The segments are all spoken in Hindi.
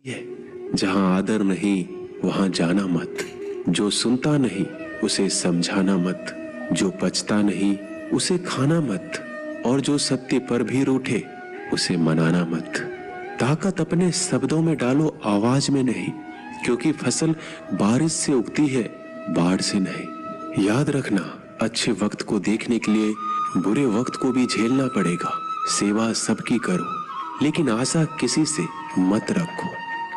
जहां आदर नहीं वहां जाना मत, जो सुनता नहीं उसे समझाना मत, जो पचता नहीं उसे खाना मत, और जो सत्य पर भी रूठे उसे मनाना मत। ताकत अपने शब्दों में डालो, आवाज में नहीं, क्योंकि फसल बारिश से उगती है, बाढ़ से नहीं। याद रखना, अच्छे वक्त को देखने के लिए बुरे वक्त को भी झेलना पड़ेगा। सेवा सबकी करो, लेकिन आशा किसी से मत रखो,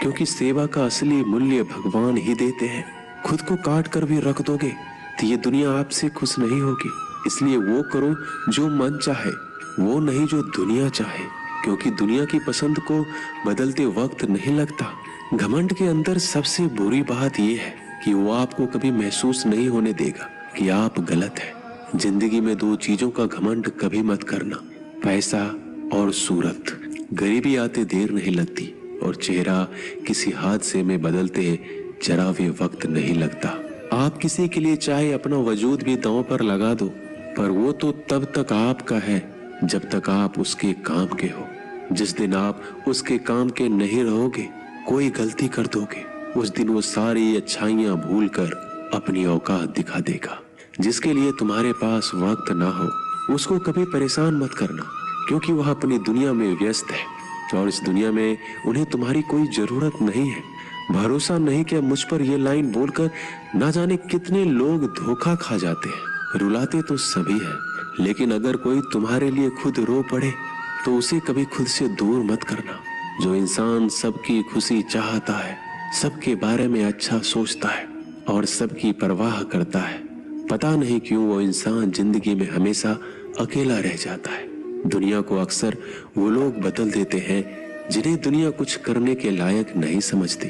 क्योंकि सेवा का असली मूल्य भगवान ही देते हैं। खुद को काट कर भी रख दोगे तो ये दुनिया आपसे खुश नहीं होगी। इसलिए वो करो जो मन चाहे, वो नहीं जो दुनिया चाहे, क्योंकि दुनिया की पसंद को बदलते वक्त नहीं लगता। घमंड के अंदर सबसे बुरी बात यह है कि वो आपको कभी महसूस नहीं होने देगा कि आप गलत हैं। जिंदगी में दो चीजों का घमंड कभी मत करना, पैसा और सूरत। गरीबी आते देर नहीं लगती और चेहरा किसी हादसे में बदलते जरा भी वक्त नहीं लगता। आप किसी के लिए चाहे अपना वजूद भी दांव पर लगा दो, पर वो तो तब तक आपका है जब तक आप उसके काम के हो। जिस दिन आप उसके काम के नहीं रहोगे, कोई गलती कर दोगे, उस दिन वो सारी अच्छाइयां भूलकर अपनी औकात दिखा देगा। जिसके लिए तुम्हारे पास वक्त ना हो उसको कभी परेशान मत करना, क्योंकि वह अपनी दुनिया में व्यस्त है और इस दुनिया में उन्हें तुम्हारी कोई जरूरत नहीं है। भरोसा नहीं कि मुझ पर यह लाइन बोलकर ना जाने कितने लोग धोखा खा जाते हैं। रुलाते तो सभी है, लेकिन अगर कोई तुम्हारे लिए खुद रो पड़े तो उसे कभी खुद से दूर मत करना। जो इंसान सबकी खुशी चाहता है, सबके बारे में अच्छा सोचता है और सबकी परवाह करता है, पता नहीं क्यों वो इंसान जिंदगी में हमेशा अकेला रह जाता है। दुनिया को अक्सर वो लोग बदल देते हैं जिन्हें दुनिया कुछ करने के लायक नहीं समझती।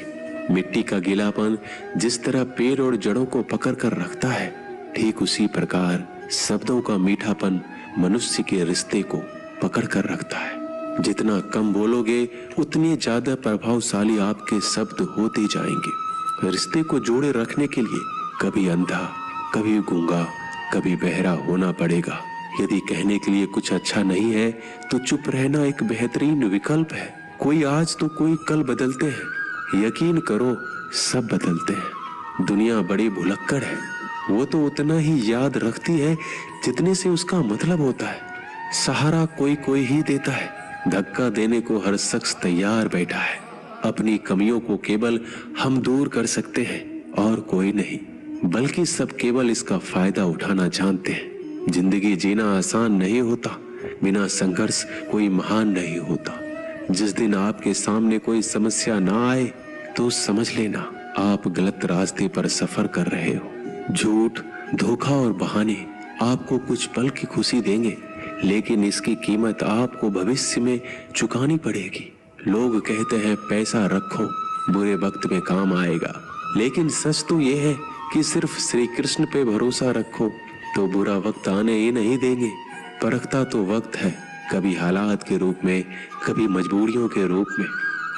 मिट्टी का गीलापन जिस तरह पेड़ और जड़ों को पकड़ कर रखता है, ठीक उसी प्रकार शब्दों का मीठापन मनुष्य के रिश्ते को पकड़ कर रखता है। जितना कम बोलोगे उतने ज्यादा प्रभावशाली आपके शब्द होते जाएंगे। रिश्ते को जोड़े रखने के लिए कभी अंधा, कभी गूंगा, कभी बहरा होना पड़ेगा। यदि कहने के लिए कुछ अच्छा नहीं है तो चुप रहना एक बेहतरीन विकल्प है। कोई आज तो कोई कल बदलते हैं, यकीन करो सब बदलते हैं। दुनिया बड़ी भुलक्कड़ है, वो तो उतना ही याद रखती है जितने से उसका मतलब होता है। सहारा कोई कोई ही देता है, धक्का देने को हर शख्स तैयार बैठा है। अपनी कमियों को केवल हम दूर कर सकते हैं और कोई नहीं, बल्कि सब केवल इसका फायदा उठाना जानते हैं। जिंदगी जीना आसान नहीं होता, बिना संघर्ष कोई महान नहीं होता। जिस दिन आपके सामने कोई समस्या ना आए तो समझ लेना आप गलत रास्ते पर सफर कर रहे हो। झूठ, धोखा और बहाने आपको कुछ पल की खुशी देंगे, लेकिन इसकी कीमत आपको भविष्य में चुकानी पड़ेगी। लोग कहते हैं पैसा रखो, बुरे वक्त में काम आएगा, लेकिन सच तो यह है कि सिर्फ श्री कृष्ण पे भरोसा रखो तो बुरा वक्त आने ही नहीं देंगे। परखता तो वक्त है, कभी हालात के रूप में, कभी मजबूरियों के रूप में।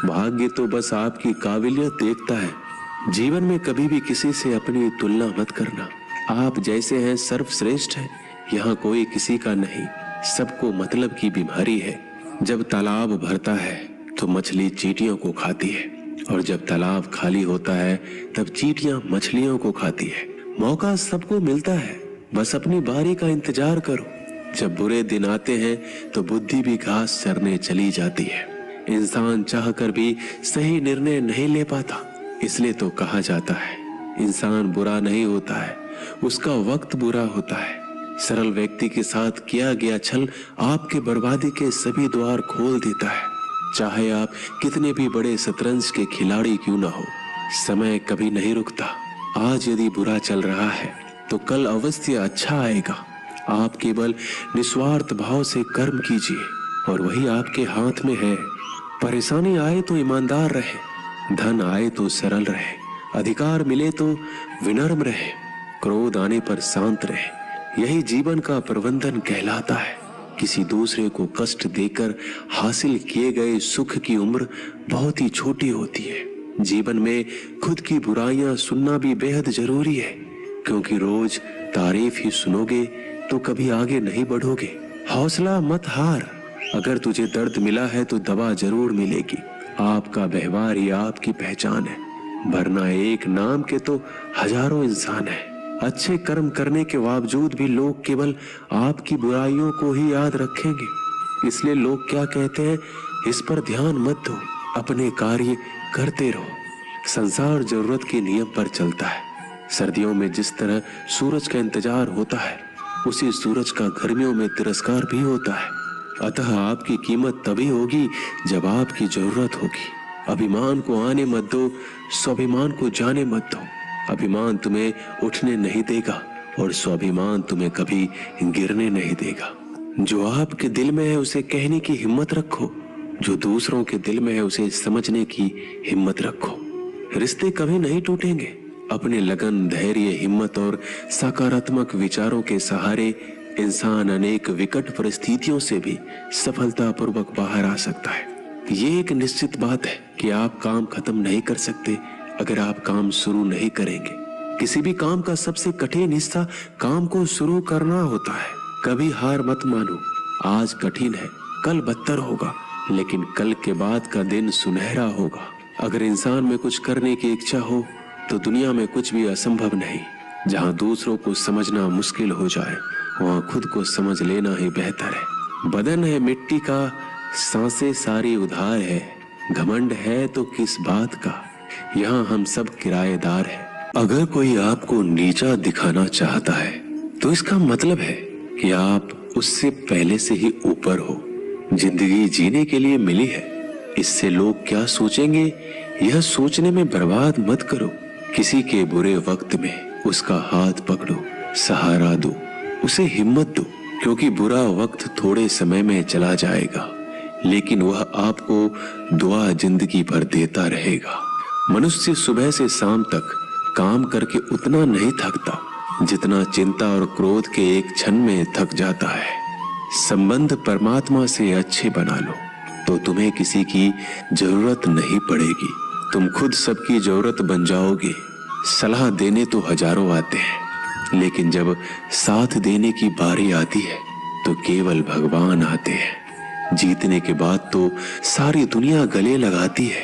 भाग्य तो बस आपकी काबिलियत देखता है। जीवन में कभी भी किसी से अपनी तुलना मत करना। आप जैसे हैं सर्वश्रेष्ठ हैं, यहाँ कोई किसी का नहीं। सबको मतलब की बीमारी है। जब तालाब भरता है तो मछली चींटियों को खाती है, और जब तालाब खाली होता है तब चींटियां मछलियों को खाती है। मौका सबको मिलता है, बस अपनी बारी का इंतजार करो। जब बुरे दिन आते हैं तो बुद्धि भी घास चरने चली जाती है। इंसान चाहकर भी सही निर्णय नहीं ले पाता, इसलिए तो कहा जाता है इंसान बुरा नहीं होता है, उसका वक्त बुरा होता है। सरल व्यक्ति के साथ किया गया छल आपके बर्बादी के सभी द्वार खोल देता है। चाहे आप कितने भी बड़े शतरंज के खिलाड़ी क्यों ना हो, समय कभी नहीं रुकता। आज यदि बुरा चल रहा है तो कल अवश्य अच्छा आएगा। आप केवल निस्वार्थ भाव से कर्म कीजिए और वही आपके हाथ में है। परेशानी आए तो ईमानदार रहे, धन आए तो सरल रहे, अधिकार मिले तो विनम्र रहे, क्रोध आने पर शांत रहे। यही जीवन का प्रबंधन कहलाता है। किसी दूसरे को कष्ट देकर हासिल किए गए सुख की उम्र बहुत ही छोटी होती है। जीवन में खुद की बुराइयां सुनना भी बेहद जरूरी है, क्योंकि रोज तारीफ ही सुनोगे तो कभी आगे नहीं बढ़ोगे। हौसला मत हार, अगर तुझे दर्द मिला है तो दवा जरूर मिलेगी। आपका व्यवहार ही आपकी पहचान है, वरना एक नाम के तो हजारों इंसान हैं। अच्छे कर्म करने के बावजूद भी लोग केवल आपकी बुराइयों को ही याद रखेंगे। इसलिए लोग क्या कहते हैं, इस पर ध्यान मत दो, अपने कार्य करते रहो। संसार जरूरत के नियम पर चलता है। सर्दियों में जिस तरह सूरज का इंतजार होता है, उसी सूरज का गर्मियों में तिरस्कार भी होता है। अतः आपकी कीमत तभी होगी जब आपकी जरूरत होगी। अभिमान को आने मत दो, स्वाभिमान को जाने मत दो। अभिमान तुम्हें उठने नहीं देगा और स्वाभिमान तुम्हें कभी गिरने नहीं देगा। जो आपके दिल में है उसे कहने की हिम्मत रखो, जो दूसरों के दिल में है उसे समझने की हिम्मत रखो। रिश्ते कभी नहीं टूटेंगे। अपने लगन, धैर्य, हिम्मत और सकारात्मक विचारों के सहारे इंसान अनेक विकट परिस्थितियों से भी सफलतापूर्वक बाहर आ सकता है। ये एक निश्चित बात है कि आप काम खत्म नहीं कर सकते अगर आप काम शुरू नहीं करेंगे। किसी भी काम का सबसे कठिन हिस्सा काम को शुरू करना होता है। कभी हार मत मानो। आज कठिन है, कल बदतर होगा, लेकिन कल के बाद का दिन सुनहरा होगा। अगर इंसान में कुछ करने की इच्छा हो तो दुनिया में कुछ भी असंभव नहीं। जहाँ दूसरों को समझना मुश्किल हो जाए, वहाँ खुद को समझ लेना ही बेहतर है। बदन है मिट्टी का, सांसें सारी उधार है। घमंड है तो किस बात का, यहाँ हम सब किराएदार हैं। अगर कोई आपको नीचा दिखाना चाहता है तो इसका मतलब है कि आप उससे पहले से ही ऊपर हो। जिंदगी जीने के लिए मिली है, इससे लोग क्या सोचेंगे यह सोचने में बर्बाद मत करो। किसी के बुरे वक्त में उसका हाथ पकड़ो, सहारा दो, उसे हिम्मत दो, क्योंकि बुरा वक्त थोड़े समय में चला जाएगा, लेकिन वह आपको दुआ जिंदगी भर देता रहेगा। मनुष्य सुबह से शाम तक काम करके उतना नहीं थकता जितना चिंता और क्रोध के एक क्षण में थक जाता है। संबंध परमात्मा से अच्छे बना लो तो तुम्हें किसी की जरूरत नहीं पड़ेगी। तुम खुद सबकी जरूरत बन जाओगे। सलाह देने तो हजारों आते हैं, लेकिन जब साथ देने की बारी आती है तो केवल भगवान आते हैं। जीतने के बाद तो सारी दुनिया गले लगाती है,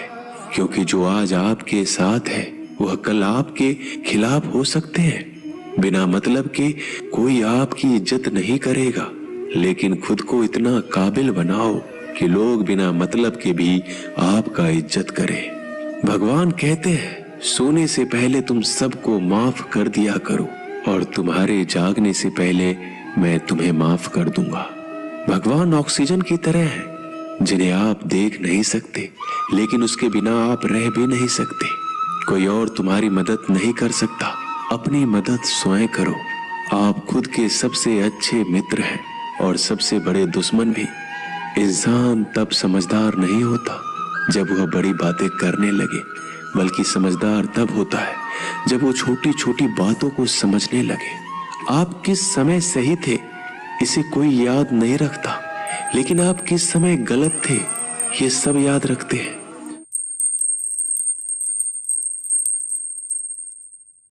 क्योंकि जो आज आपके साथ है वह कल आपके खिलाफ हो सकते हैं। बिना मतलब के कोई आपकी इज्जत नहीं करेगा, लेकिन खुद को इतना काबिल बनाओ कि लोग बिना मतलब के भी आपका इज्जत करें। भगवान कहते हैं, सोने से पहले तुम सबको माफ कर दिया करो और तुम्हारे जागने से पहले मैं तुम्हें माफ कर दूंगा। भगवान ऑक्सीजन की तरह है, जिन्हें आप देख नहीं सकते, लेकिन उसके बिना आप रह भी नहीं सकते। कोई और तुम्हारी मदद नहीं कर सकता, अपनी मदद स्वयं करो। आप खुद के सबसे अच्छे मित्र हैं और सबसे बड़े दुश्मन भी। इंसान तब समझदार नहीं होता जब वह बड़ी बातें करने लगे, बल्कि समझदार तब होता है जब वो छोटी छोटी बातों को समझने लगे। आप किस समय सही थे इसे कोई याद नहीं रखता, लेकिन आप किस समय गलत थे ये सब याद रखते हैं।